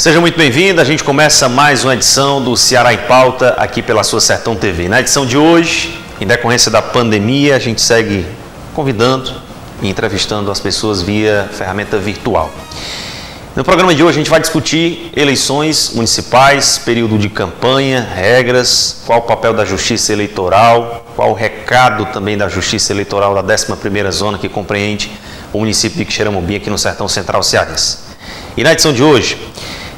Seja muito bem-vindo, a gente começa mais uma edição do Ceará em Pauta aqui pela sua Sertão TV. Na edição de hoje, em decorrência da pandemia, a gente segue convidando e entrevistando as pessoas via ferramenta virtual. No programa de hoje a gente vai discutir eleições municipais, período de campanha, regras, qual o papel da Justiça Eleitoral, qual o recado também da Justiça Eleitoral da 11ª Zona que compreende o município de Quixeramobim aqui no Sertão Central cearense. E na edição de hoje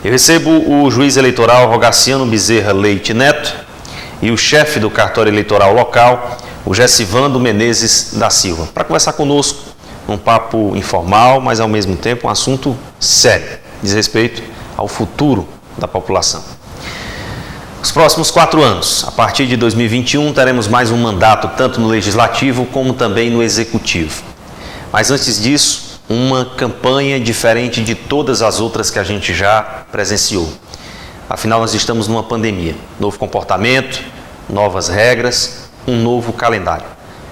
eu recebo o juiz eleitoral Rogaciano Bezerra Leite Neto e o chefe do cartório eleitoral local, o Gessivando Menezes da Silva, para conversar conosco um papo informal, mas ao mesmo tempo um assunto sério, diz respeito ao futuro da população. Os próximos 4 anos, a partir de 2021, teremos mais um mandato tanto no Legislativo como também no Executivo. Mas antes disso, uma campanha diferente de todas as outras que a gente já presenciou. Afinal, nós estamos numa pandemia, novo comportamento, novas regras, um novo calendário.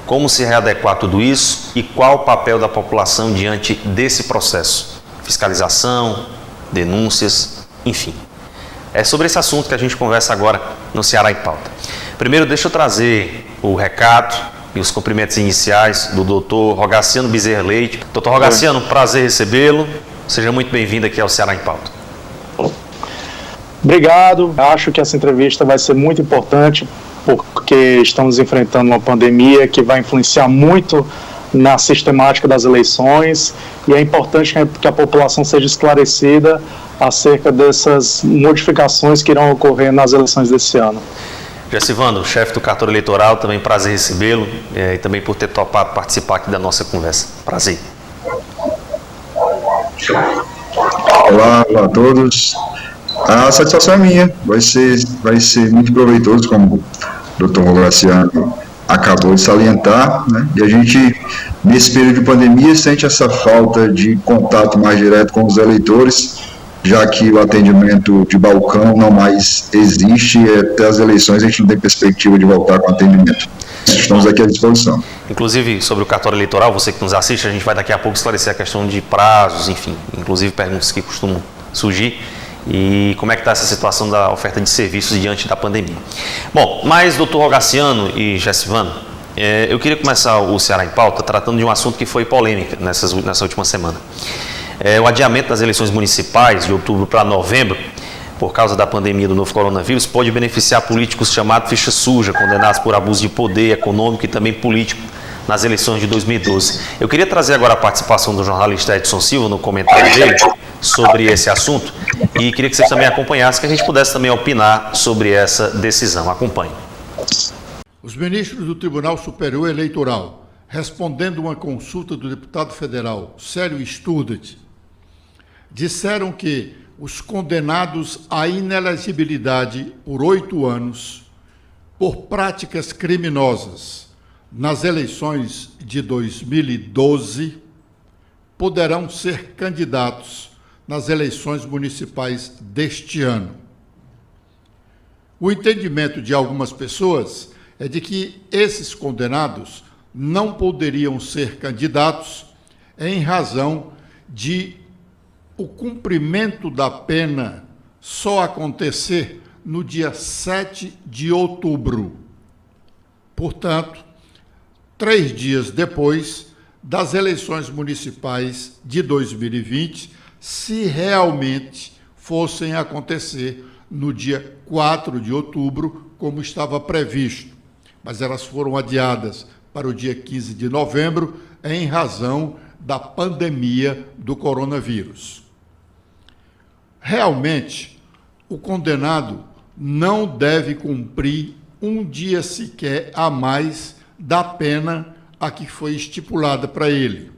Como se readequar tudo isso e qual o papel da população diante desse processo? Fiscalização, denúncias, enfim. É sobre esse assunto que a gente conversa agora no Ceará em Pauta. Primeiro, deixa eu trazer o recado e os cumprimentos iniciais do doutor Rogaciano Bezerra Leite. Doutor Rogaciano, prazer recebê-lo. Seja muito bem-vindo aqui ao Ceará em Pauta. Obrigado. Acho que essa entrevista vai ser muito importante porque estamos enfrentando uma pandemia que vai influenciar muito na sistemática das eleições e é importante que a população seja esclarecida acerca dessas modificações que irão ocorrer nas eleições desse ano. Gessivando, chefe do cartório eleitoral, também prazer recebê-lo e também por ter topado participar aqui da nossa conversa. Prazer. Olá a todos. A satisfação é minha, vai ser muito proveitoso, como o doutor Rogaciano acabou de salientar, né? E a gente, nesse período de pandemia, sente essa falta de contato mais direto com os eleitores, já que o atendimento de balcão não mais existe e até as eleições a gente não tem perspectiva de voltar com atendimento. Estamos aqui à disposição. Inclusive, sobre o cartório eleitoral, você que nos assiste, a gente vai daqui a pouco esclarecer a questão de prazos, enfim, inclusive perguntas que costumam surgir. E como é que está essa situação da oferta de serviços diante da pandemia. Bom, mas doutor Rogaciano e Gessivando, eu queria começar o Ceará em Pauta tratando de um assunto que foi polêmica nessa última semana. O adiamento das eleições municipais de outubro para novembro, por causa da pandemia do novo coronavírus, pode beneficiar políticos chamados ficha suja, condenados por abuso de poder econômico e também político nas eleições de 2012. Eu queria trazer agora a participação do jornalista Edson Silva no comentário dele sobre esse assunto e queria que vocês também acompanhassem, que a gente pudesse também opinar sobre essa decisão. Acompanhe. Os ministros do Tribunal Superior Eleitoral, respondendo uma consulta do deputado federal Célio Sturdet, disseram que os condenados à inelegibilidade por 8 anos por práticas criminosas nas eleições de 2012 poderão ser candidatos nas eleições municipais deste ano. O entendimento de algumas pessoas é de que esses condenados não poderiam ser candidatos em razão de o cumprimento da pena só acontecer no dia 7 de outubro. Portanto, 3 dias depois das eleições municipais de 2020, se realmente fossem acontecer no dia 4 de outubro, como estava previsto. Mas elas foram adiadas para o dia 15 de novembro, em razão da pandemia do coronavírus. Realmente, o condenado não deve cumprir um dia sequer a mais da pena a que foi estipulada para ele.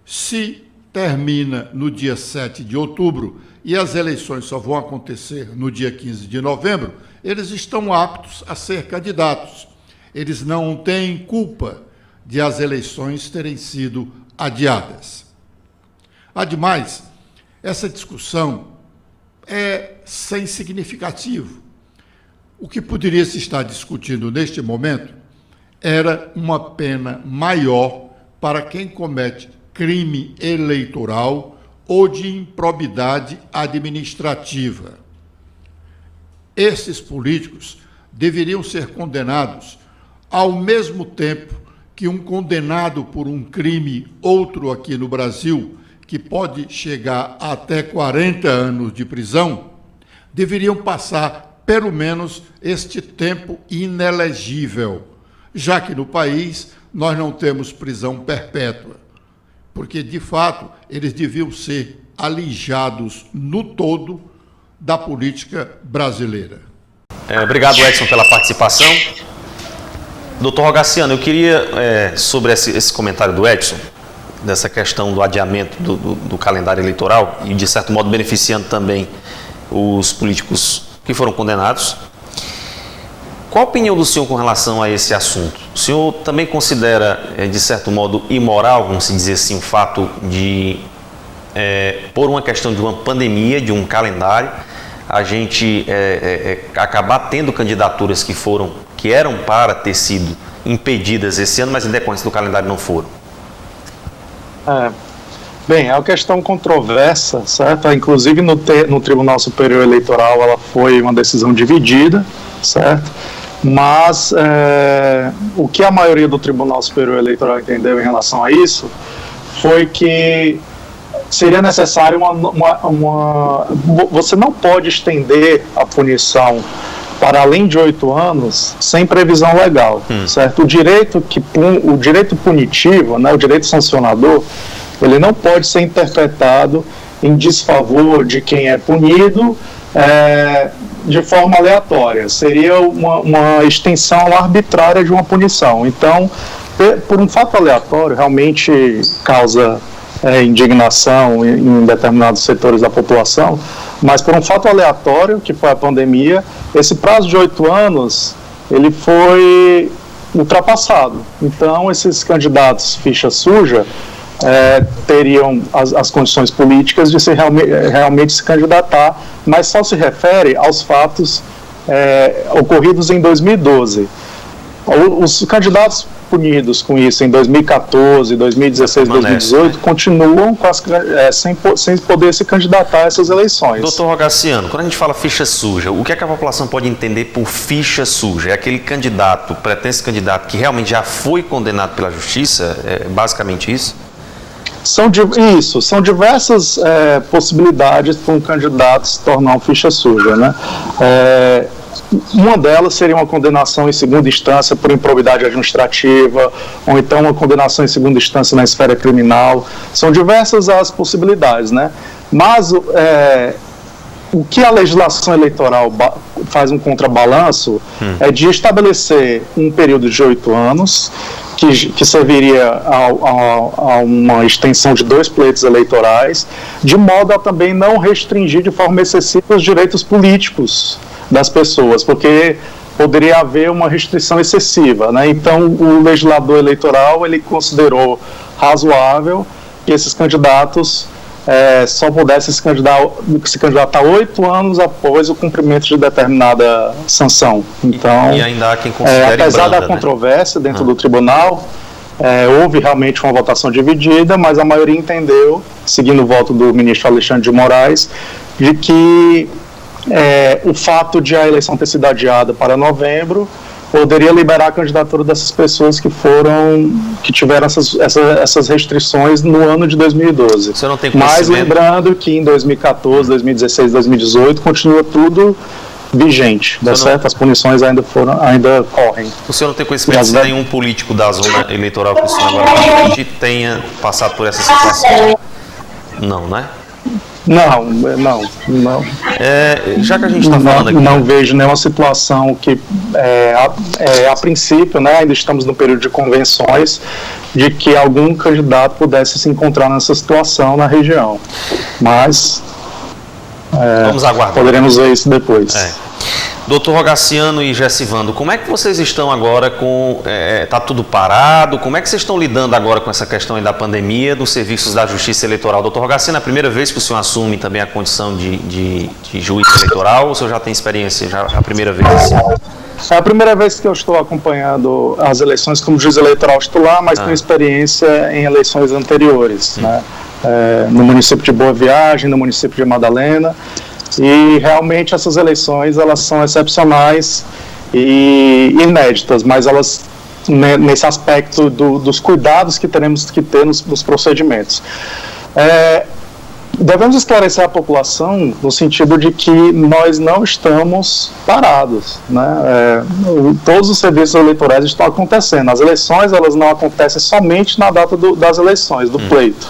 Se termina no dia 7 de outubro e as eleições só vão acontecer no dia 15 de novembro, eles estão aptos a ser candidatos. Eles não têm culpa de as eleições terem sido adiadas. Ademais, essa discussão é sem significativo. O que poderia se estar discutindo neste momento era uma pena maior para quem comete crime eleitoral ou de improbidade administrativa. Esses políticos deveriam ser condenados ao mesmo tempo que um condenado por um crime, outro aqui no Brasil, que pode chegar até 40 anos de prisão, deveriam passar pelo menos este tempo inelegível, já que no país nós não temos prisão perpétua, porque, de fato, eles deviam ser alijados no todo da política brasileira. Obrigado, Edson, pela participação. Doutor Rogaciano, eu queria, sobre esse comentário do Edson, dessa questão do adiamento do calendário eleitoral e, de certo modo, beneficiando também os políticos que foram condenados. Qual a opinião do senhor com relação a esse assunto? O senhor também considera, de certo modo, imoral, vamos dizer assim, o fato de, por uma questão de uma pandemia, de um calendário, a gente acabar tendo candidaturas que eram para ter sido impedidas esse ano, mas em decorrência do calendário não foram? Bem, é uma questão controversa, certo? Inclusive no Tribunal Superior Eleitoral ela foi uma decisão dividida, certo? Mas o que a maioria do Tribunal Superior Eleitoral entendeu em relação a isso foi que seria necessário você não pode estender a punição para além de 8 anos sem previsão legal, certo? O direito punitivo, né, o direito sancionador, ele não pode ser interpretado em desfavor de quem é punido de forma aleatória. Seria uma extensão arbitrária de uma punição. Então, por um fato aleatório, realmente causa indignação em determinados setores da população, mas por um fato aleatório, que foi a pandemia, esse prazo de 8 anos, ele foi ultrapassado. Então, esses candidatos ficha suja teriam as condições políticas de realmente se candidatar, mas só se refere aos fatos ocorridos em 2012. Os candidatos punidos com isso em 2014, 2016, 2018, continuam sem poder se candidatar a essas eleições. Doutor Rogaciano, quando a gente fala ficha suja, o que é que a população pode entender por ficha suja? É aquele candidato, pretenso candidato, que realmente já foi condenado pela justiça? É basicamente isso? São diversas possibilidades para um candidato se tornar um ficha suja, né? Uma delas seria uma condenação em segunda instância por improbidade administrativa, ou então uma condenação em segunda instância na esfera criminal. São diversas as possibilidades, né? Mas o que a legislação eleitoral faz um contrabalanço é de estabelecer um período de 8 anos, que serviria a uma extensão de 2 pleitos eleitorais, de modo a também não restringir de forma excessiva os direitos políticos das pessoas, porque poderia haver uma restrição excessiva, né? Então, o legislador eleitoral ele considerou razoável que esses candidatos só pudessem se candidatar 8 anos após o cumprimento de determinada sanção. Então, e ainda há quem considere apesar branda, da controvérsia dentro do tribunal, houve realmente uma votação dividida, mas a maioria entendeu, seguindo o voto do ministro Alexandre de Moraes, de que o fato de a eleição ter sido adiada para novembro poderia liberar a candidatura dessas pessoas que tiveram essas restrições no ano de 2012. Você não tem mas lembrando que em 2014, 2016, 2018 continua tudo vigente, certo? As punições ainda correm. O senhor não tem conhecimento de nenhum político da zona eleitoral que o senhor agora que tenha passado por essa situação? Não, né? Não. Já que a gente está falando aqui... Não vejo nenhuma situação que, a princípio, né, ainda estamos no período de convenções, de que algum candidato pudesse se encontrar nessa situação na região. Mas vamos aguardar. Poderemos ver isso depois. Doutor Rogaciano e Gessivando, como é que vocês estão agora com... Está tudo parado? Como é que vocês estão lidando agora com essa questão aí da pandemia, dos serviços da Justiça Eleitoral? Doutor Rogaciano, é a primeira vez que o senhor assume também a condição de juiz eleitoral, ou o senhor já tem experiência, já a primeira vez assim? É a primeira vez que eu estou acompanhando as eleições como juiz eleitoral titular, mas tenho experiência em eleições anteriores, né? no município de Boa Viagem, no município de Madalena, e realmente essas eleições elas são excepcionais e inéditas, mas elas nesse aspecto dos cuidados que teremos que ter nos procedimentos. Devemos esclarecer a população no sentido de que nós não estamos parados, né? Todos os serviços eleitorais estão acontecendo. As eleições elas não acontecem somente na data das eleições, do pleito,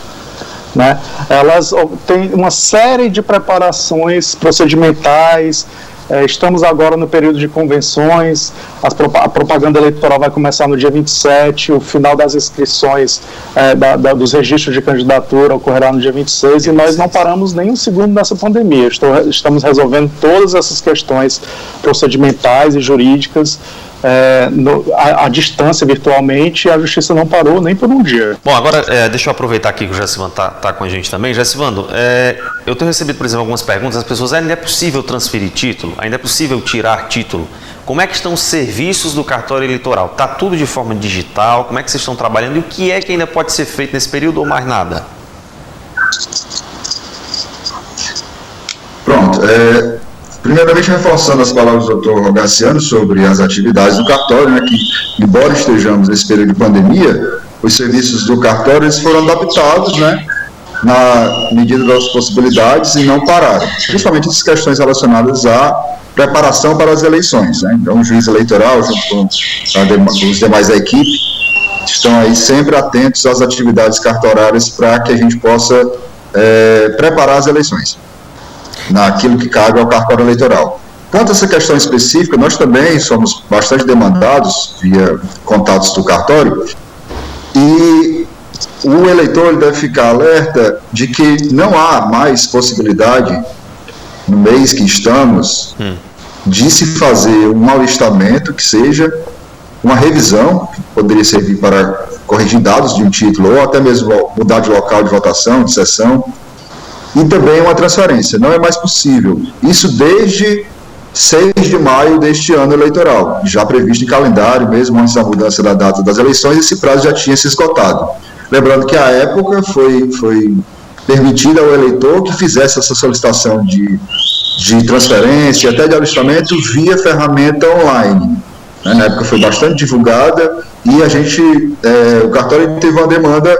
né? Elas têm uma série de preparações procedimentais. Estamos agora no período de convenções, a propaganda eleitoral vai começar no dia 27, o final das inscrições dos registros de candidatura ocorrerá no dia 26, e nós não paramos nem um segundo nessa pandemia. Estamos resolvendo todas essas questões procedimentais e jurídicas à distância, virtualmente, e a Justiça não parou nem por um dia. Bom, agora deixa eu aproveitar aqui que o Gessivando está com a gente também. Gessivando, eu tenho recebido, por exemplo, algumas perguntas das pessoas: ainda é possível transferir título? Ainda é possível tirar título? Como é que estão os serviços do cartório eleitoral? Está tudo de forma digital? Como é que vocês estão trabalhando? E o que é que ainda pode ser feito nesse período ou mais nada? Pronto. Primeiramente, reforçando as palavras do Dr. Rogaciano sobre as atividades do cartório, né, que, embora estejamos nesse período de pandemia, os serviços do cartório eles foram adaptados, né, na medida das possibilidades, e não pararam, principalmente as questões relacionadas à preparação para as eleições, né? Então, o juiz eleitoral, junto com os demais da equipe, estão aí sempre atentos às atividades cartorárias para que a gente possa preparar as eleições, naquilo que cabe ao cartório eleitoral. Quanto a essa questão específica, nós também somos bastante demandados via contatos do cartório, e o eleitor ele deve ficar alerta de que não há mais possibilidade, no mês que estamos, de se fazer um alistamento que seja uma revisão, que poderia servir para corrigir dados de um título, ou até mesmo mudar de local de votação, de sessão, e também uma transferência. Não é mais possível. Isso desde 6 de maio deste ano eleitoral, já previsto em calendário, mesmo antes da mudança da data das eleições, esse prazo já tinha se esgotado. Lembrando que à época foi permitido ao eleitor que fizesse essa solicitação de transferência, até de alistamento, via ferramenta online. Na época foi bastante divulgada, e a gente, o cartório teve uma demanda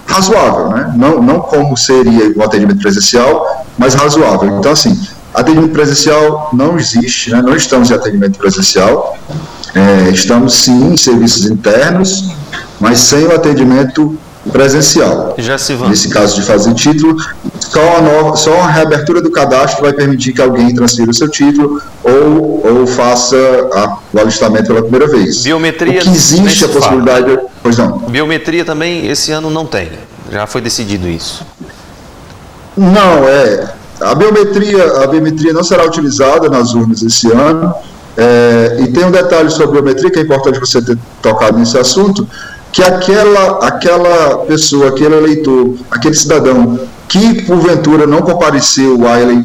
razoável, né? Não como seria o atendimento presencial, mas razoável. Então, assim, atendimento presencial não existe, né? Não estamos em atendimento presencial, estamos sim em serviços internos, mas sem o atendimento presencial. Nesse caso de fazer título, só a reabertura do cadastro vai permitir que alguém transfira o seu título ou faça o alistamento pela primeira vez. Biometria, o que existe a possibilidade... Pois não. Biometria também esse ano não tem, já foi decidido isso. Não, a biometria não será utilizada nas urnas esse ano, e tem um detalhe sobre a biometria que é importante você ter tocado nesse assunto, que aquela pessoa, aquele eleitor, aquele cidadão que porventura não compareceu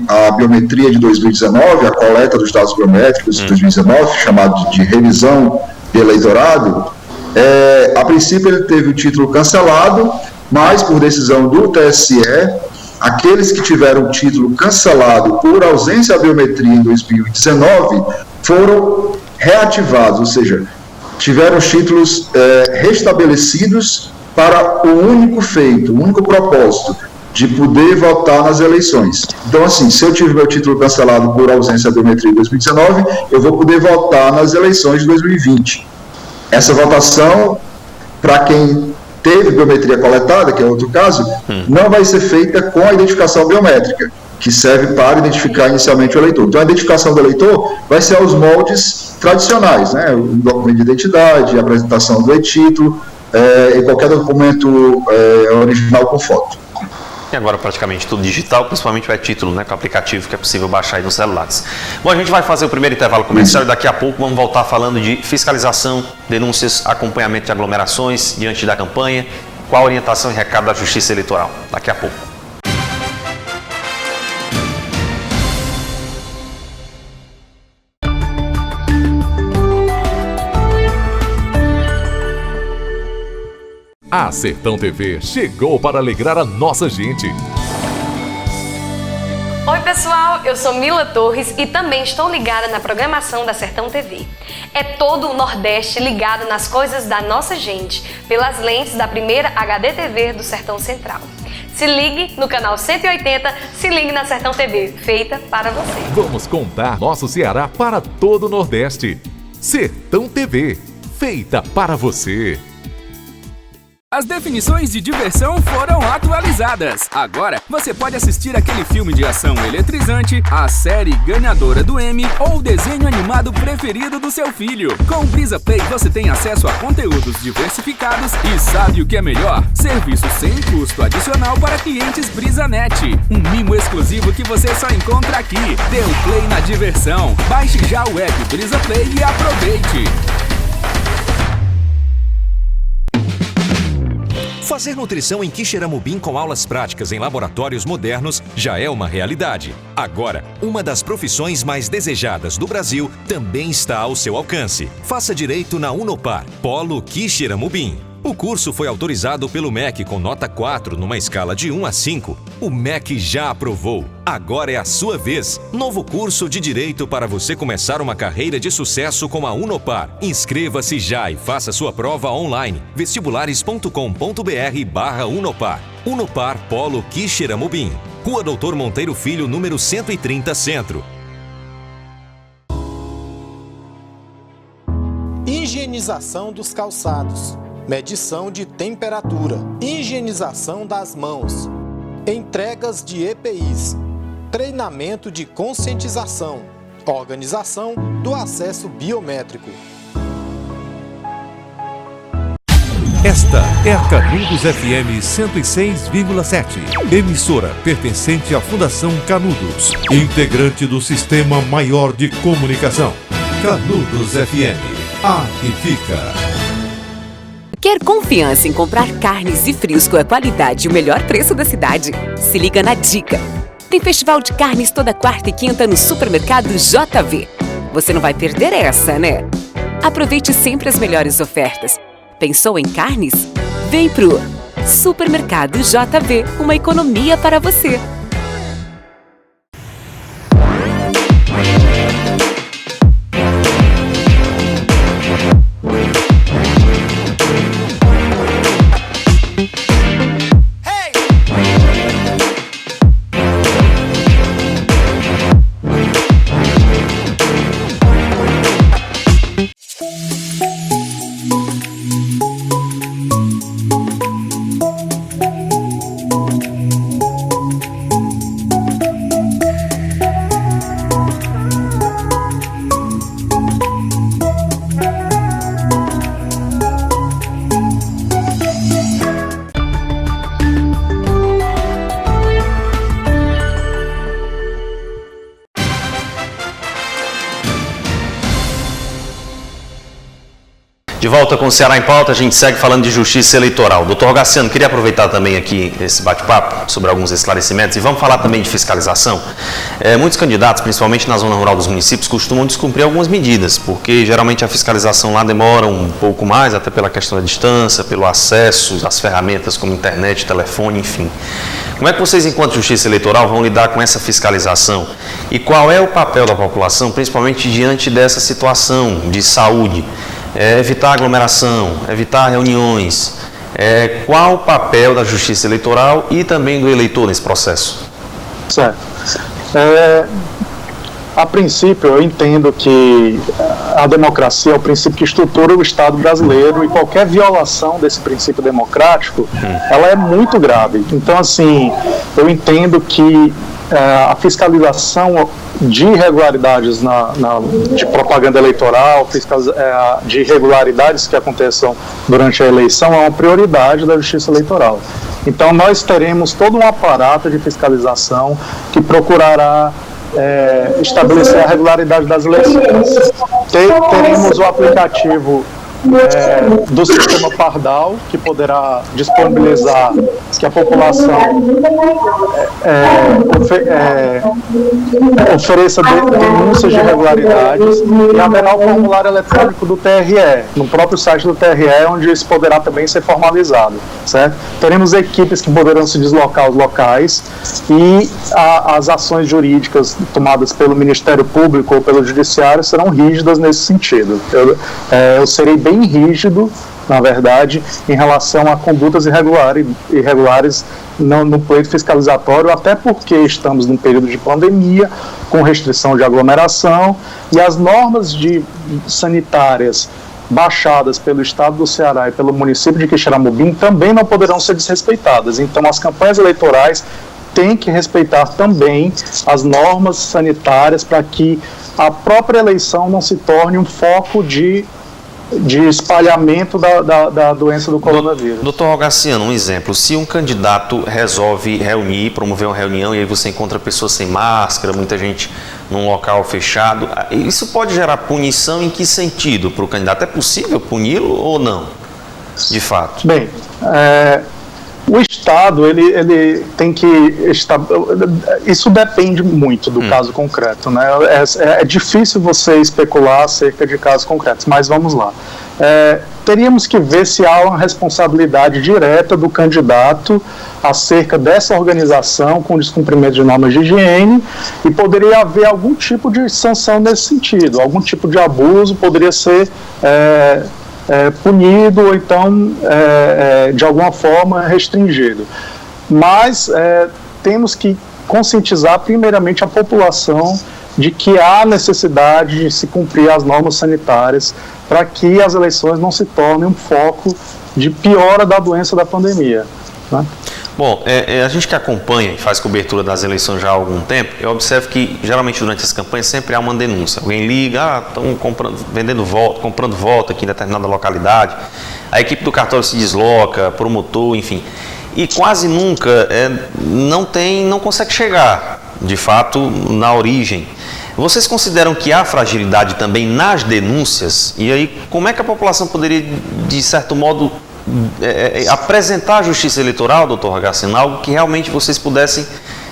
à biometria de 2019, a coleta dos dados biométricos de 2019, chamado de revisão de eleitorado, a princípio ele teve o título cancelado, mas por decisão do TSE, aqueles que tiveram o título cancelado por ausência da biometria em 2019 foram reativados, ou seja, tiveram os títulos restabelecidos para o único feito, o único propósito de poder votar nas eleições. Então, assim, se eu tive meu título cancelado por ausência da biometria em 2019, eu vou poder votar nas eleições de 2020. Essa votação, para quem teve biometria coletada, que é outro caso, não vai ser feita com a identificação biométrica, que serve para identificar inicialmente o eleitor. Então, a identificação do eleitor vai ser aos moldes tradicionais, né? O documento de identidade, a apresentação do e-título, e qualquer documento original com foto. E agora praticamente tudo digital, principalmente o e-título, né, com o aplicativo que é possível baixar aí nos celulares. Bom, a gente vai fazer o primeiro intervalo comercial e daqui a pouco vamos voltar falando de fiscalização, denúncias, acompanhamento de aglomerações diante da campanha, qual a orientação e recado da Justiça Eleitoral. Daqui a pouco. A Sertão TV chegou para alegrar a nossa gente. Oi pessoal, eu sou Mila Torres e também estou ligada na programação da Sertão TV. É todo o Nordeste ligado nas coisas da nossa gente, pelas lentes da primeira HD TV do Sertão Central. Se ligue no canal 180, se ligue na Sertão TV, feita para você. Vamos contar nosso Ceará para todo o Nordeste. Sertão TV, feita para você. As definições de diversão foram atualizadas. Agora, você pode assistir aquele filme de ação eletrizante, a série ganhadora do Emmy ou o desenho animado preferido do seu filho. Com o Brisa Play, você tem acesso a conteúdos diversificados e sabe o que é melhor? Serviço sem custo adicional para clientes BrisaNet. Um mimo exclusivo que você só encontra aqui. Dê um play na diversão. Baixe já o app Brisa Play e aproveite. Fazer nutrição em Quixeramobim com aulas práticas em laboratórios modernos já é uma realidade. Agora, uma das profissões mais desejadas do Brasil também está ao seu alcance. Faça direito na Unopar, Polo Quixeramobim. O curso foi autorizado pelo MEC com nota 4 numa escala de 1 a 5. O MEC já aprovou. Agora é a sua vez. Novo curso de Direito para você começar uma carreira de sucesso com a Unopar. Inscreva-se já e faça sua prova online. vestibulares.com.br/Unopar. Unopar Polo Quixeramobim. Rua Doutor Monteiro Filho, número 130, Centro. Higienização dos calçados. Medição de temperatura, higienização das mãos, entregas de EPIs, treinamento de conscientização, organização do acesso biométrico. Esta é a Canudos FM 106,7, emissora pertencente à Fundação Canudos, integrante do Sistema Maior de Comunicação. Canudos FM, a que fica. Quer confiança em comprar carnes e frios com a qualidade e o melhor preço da cidade? Se liga na dica! Tem festival de carnes toda quarta e quinta no Supermercado JV. Você não vai perder essa, né? Aproveite sempre as melhores ofertas. Pensou em carnes? Vem pro Supermercado JV, uma economia para você. De volta com o Ceará em Pauta, a gente segue falando de justiça eleitoral. Doutor Rogaciano, queria aproveitar também aqui esse bate-papo sobre alguns esclarecimentos e vamos falar também de fiscalização. Muitos candidatos, principalmente na zona rural dos municípios, costumam descumprir algumas medidas, porque geralmente a fiscalização lá demora um pouco mais, até pela questão da distância, pelo acesso às ferramentas como internet, telefone, enfim. Como é que vocês, enquanto justiça eleitoral, vão lidar com essa fiscalização? E qual é o papel da população, principalmente diante dessa situação de saúde? Evitar aglomeração, evitar reuniões. Qual o papel da justiça eleitoral e também do eleitor nesse processo? Certo. A princípio, eu entendo que a democracia é o princípio que estrutura o Estado brasileiro e qualquer violação desse princípio democrático, ela é muito grave. Então, assim, eu entendo que a fiscalização de irregularidades de propaganda eleitoral, de irregularidades que aconteçam durante a eleição é uma prioridade da Justiça Eleitoral. Então nós teremos todo um aparato de fiscalização que procurará estabelecer a regularidade das eleições. Teremos o aplicativo do sistema Pardal, que poderá disponibilizar que a população ofereça denúncias de irregularidades, e haverá o formulário eletrônico do TRE, no próprio site do TRE, onde isso poderá também ser formalizado, certo? Teremos equipes que poderão se deslocar aos locais, e as ações jurídicas tomadas pelo Ministério Público ou pelo Judiciário serão rígidas nesse sentido. Eu serei bem rígido, na verdade, em relação a condutas irregulares no pleito fiscalizatório, até porque estamos num período de pandemia, com restrição de aglomeração, e as normas sanitárias baixadas pelo Estado do Ceará e pelo município de Quixeramobim também não poderão ser desrespeitadas. Então, as campanhas eleitorais têm que respeitar também as normas sanitárias para que a própria eleição não se torne um foco de espalhamento da doença do coronavírus. Doutor Rogaciano, um exemplo, se um candidato resolve promover uma reunião, e aí você encontra pessoas sem máscara, muita gente num local fechado, isso pode gerar punição em que sentido para o candidato? É possível puni-lo ou não, de fato? Bem, o Estado, ele tem que... Isso depende muito do caso concreto, né? É difícil você especular acerca de casos concretos, mas vamos lá. Teríamos que ver se há uma responsabilidade direta do candidato acerca dessa organização com descumprimento de normas de higiene, e poderia haver algum tipo de sanção nesse sentido, algum tipo de abuso poderia ser... punido, ou então de alguma forma restringido. Mas temos que conscientizar primeiramente a população de que há necessidade de se cumprir as normas sanitárias para que as eleições não se tornem um foco de piora da doença da pandemia, né? Bom, a gente que acompanha e faz cobertura das eleições já há algum tempo, eu observo que geralmente durante as campanhas sempre há uma denúncia. Alguém liga, estão comprando voto aqui em determinada localidade, a equipe do cartório se desloca, promotor, enfim. E quase nunca não consegue chegar, de fato, na origem. Vocês consideram que há fragilidade também nas denúncias? E aí, como é que a população poderia, de certo modo, apresentar a Justiça Eleitoral, doutor Rogaciano, algo que realmente vocês pudessem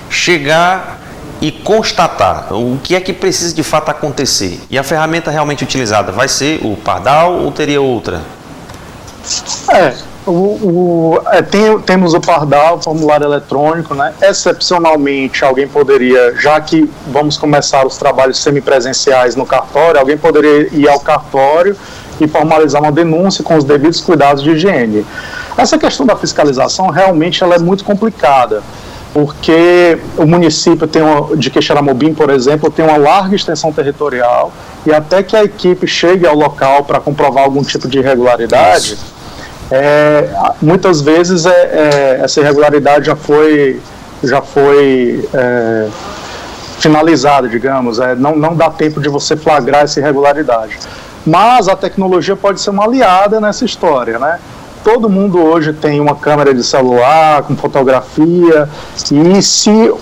chegar e constatar o que é que precisa de fato acontecer? E a ferramenta realmente utilizada vai ser o Pardal ou teria outra? Temos o Pardal, o formulário eletrônico, né? Excepcionalmente, alguém poderia, já que vamos começar os trabalhos semipresenciais no cartório, alguém poderia ir ao cartório e formalizar uma denúncia com os devidos cuidados de higiene. Essa questão da fiscalização realmente ela é muito complicada, porque o município de Quixeramobim, por exemplo, tem uma larga extensão territorial, e até que a equipe chegue ao local para comprovar algum tipo de irregularidade, muitas vezes essa irregularidade já foi finalizada, digamos, não dá tempo de você flagrar essa irregularidade. Mas a tecnologia pode ser uma aliada nessa história, né? Todo mundo hoje tem uma câmera de celular com fotografia, e se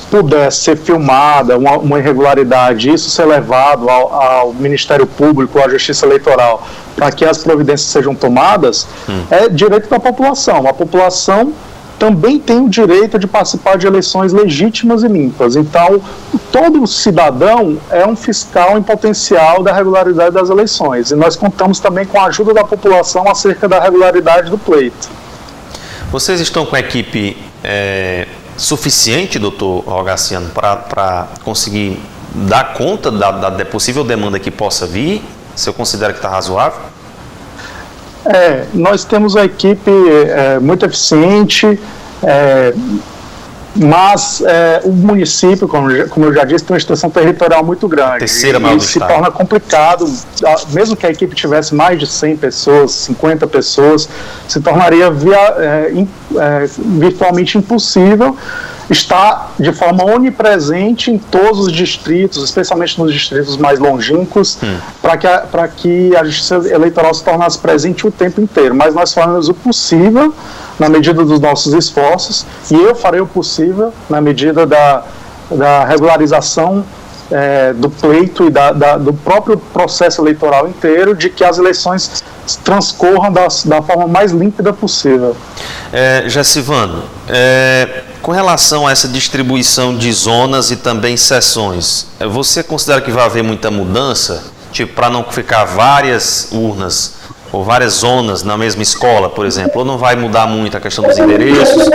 puder ser filmada uma irregularidade, isso ser levado ao Ministério Público, à Justiça Eleitoral, para que as providências sejam tomadas, é direito da população. A população também tem o direito de participar de eleições legítimas e limpas. Então, todo cidadão é um fiscal em potencial da regularidade das eleições. E nós contamos também com a ajuda da população acerca da regularidade do pleito. Vocês estão com a equipe suficiente, doutor Rogaciano, para conseguir dar conta da possível demanda que possa vir? Se eu considero que está razoável? Nós temos uma equipe muito eficiente, mas o município, como eu já disse, tem uma extensão territorial muito grande. Terceira maior do estado. Se torna complicado, mesmo que a equipe tivesse mais de 100 pessoas, 50 pessoas, se tornaria virtualmente impossível estar de forma onipresente em todos os distritos, especialmente nos distritos mais longínquos, para que a Justiça Eleitoral se tornasse presente o tempo inteiro. Mas nós faremos o possível na medida dos nossos esforços, e eu farei o possível na medida da regularização do pleito e do próprio processo eleitoral inteiro, de que as eleições transcorram da forma mais límpida possível. Jacivano, com relação a essa distribuição de zonas e também sessões, você considera que vai haver muita mudança, tipo, para não ficar várias urnas ou várias zonas na mesma escola, por exemplo, ou não vai mudar muito a questão dos endereços?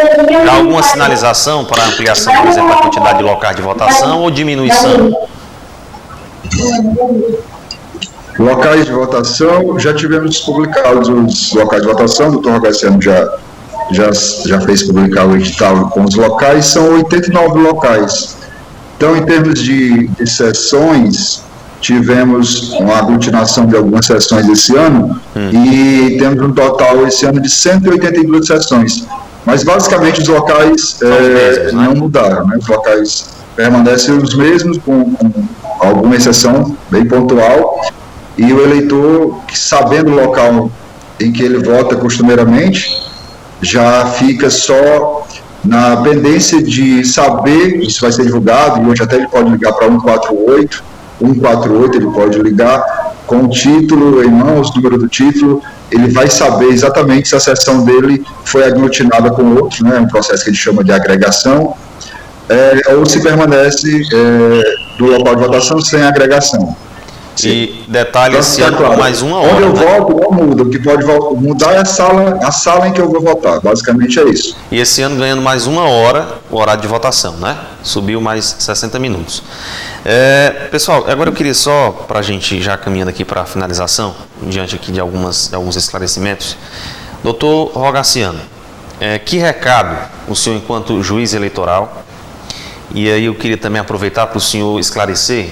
Há alguma sinalização para ampliação, por exemplo, da quantidade de locais de votação ou diminuição? Locais de votação, já tivemos publicados os locais de votação, o doutor Rogaciano já fez publicar o edital com os locais, são 89 locais. Então, em termos de sessões, tivemos uma aglutinação de algumas sessões esse ano e temos um total esse ano de 182 sessões. Mas, basicamente, os locais não mudaram, né? Os locais permanecem os mesmos, com alguma exceção bem pontual, e o eleitor, sabendo o local em que ele vota costumeiramente, já fica só na pendência de saber, isso vai ser divulgado, e hoje até ele pode ligar para 148 ele pode ligar com o título em mãos, o número do título, ele vai saber exatamente se a sessão dele foi aglutinada com outro, né, um processo que a gente chama de agregação, ou se permanece do local de votação sem agregação. E detalhe, esse ano com mais uma hora. Onde eu voto, não muda. O que pode mudar é a sala em que eu vou votar. Basicamente é isso. E esse ano ganhando mais uma hora o horário de votação, né? Subiu mais 60 minutos. Pessoal, agora eu queria só, para a gente já caminhando aqui para a finalização, diante aqui de alguns esclarecimentos, doutor Rogaciano, que recado o senhor, enquanto juiz eleitoral, e aí eu queria também aproveitar para o senhor esclarecer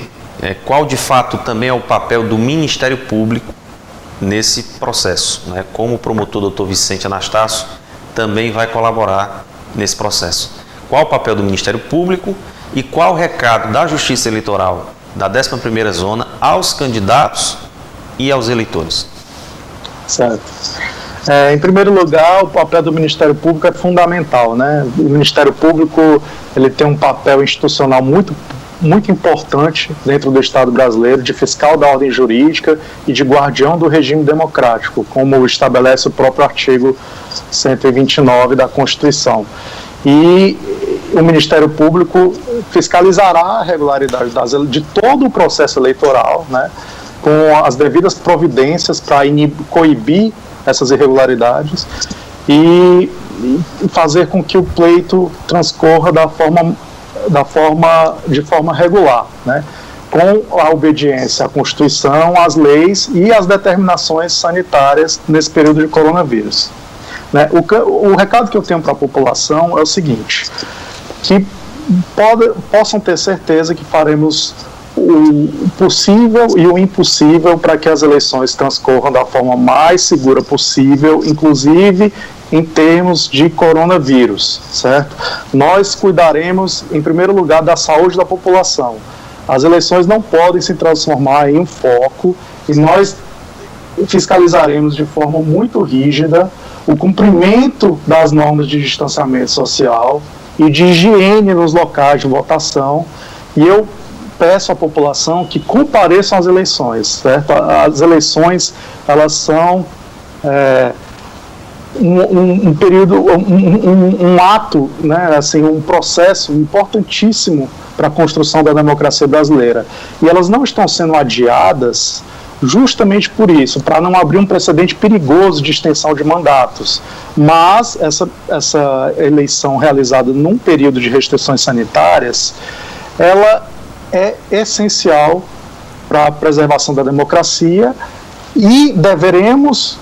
qual de fato também é o papel do Ministério Público nesse processo, né? Como o promotor doutor Vicente Anastácio também vai colaborar nesse processo. Qual o papel do Ministério Público e qual o recado da Justiça Eleitoral da 11ª Zona aos candidatos e aos eleitores? Certo. Em primeiro lugar, o papel do Ministério Público é fundamental, né? O Ministério Público, ele tem um papel institucional muito importante dentro do Estado brasileiro, de fiscal da ordem jurídica e de guardião do regime democrático, como estabelece o próprio artigo 129 da Constituição. E o Ministério Público fiscalizará a regularidade de todo o processo eleitoral, né, com as devidas providências para coibir essas irregularidades e fazer com que o pleito transcorra de forma regular, né, com a obediência à Constituição, às leis e às determinações sanitárias nesse período de coronavírus. Né, o recado que eu tenho para a população é o seguinte, que possam ter certeza que faremos o possível e o impossível para que as eleições transcorram da forma mais segura possível, inclusive em termos de coronavírus, certo? Nós cuidaremos, em primeiro lugar, da saúde da população. As eleições não podem se transformar em um foco e nós fiscalizaremos de forma muito rígida o cumprimento das normas de distanciamento social e de higiene nos locais de votação, e eu peço à população que compareçam às eleições, certo? As eleições, elas são um período, um ato, né, assim, um processo importantíssimo para a construção da democracia brasileira, e elas não estão sendo adiadas justamente por isso, para não abrir um precedente perigoso de extensão de mandatos. Mas essa eleição realizada num período de restrições sanitárias, ela é essencial para a preservação da democracia e deveremos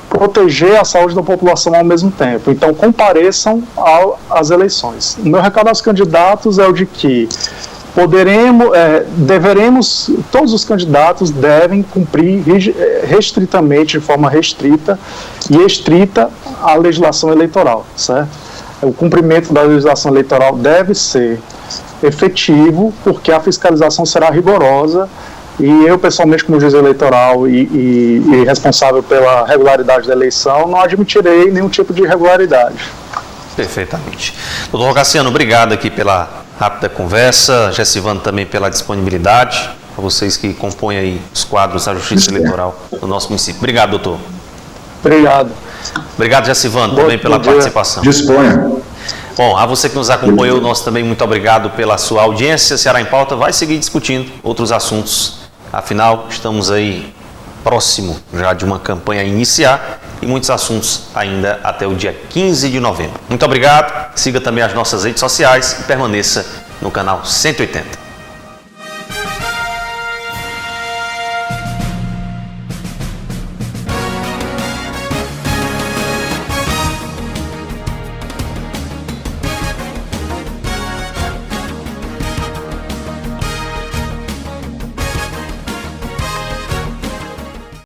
proteger a saúde da população ao mesmo tempo. Então, compareçam às eleições. O meu recado aos candidatos é o de que todos os candidatos devem cumprir restritamente, de forma restrita e estrita, a legislação eleitoral, certo? O cumprimento da legislação eleitoral deve ser efetivo, porque a fiscalização será rigorosa, e eu, pessoalmente, como juiz eleitoral e responsável pela regularidade da eleição, não admitirei nenhum tipo de irregularidade. Perfeitamente. Doutor Rogaciano, obrigado aqui pela rápida conversa. Gessivano também pela disponibilidade. A vocês que compõem aí os quadros da Justiça Eleitoral do nosso município. Obrigado, doutor. Obrigado. Obrigado, Gessivano, também pela participação. Disponha. Bom, a você que nos acompanhou, nós também muito obrigado pela sua audiência. Ceará em Pauta vai seguir discutindo outros assuntos. Afinal, estamos aí próximo já de uma campanha a iniciar e muitos assuntos ainda até o dia 15 de novembro. Muito obrigado. Siga também as nossas redes sociais e permaneça no canal 180.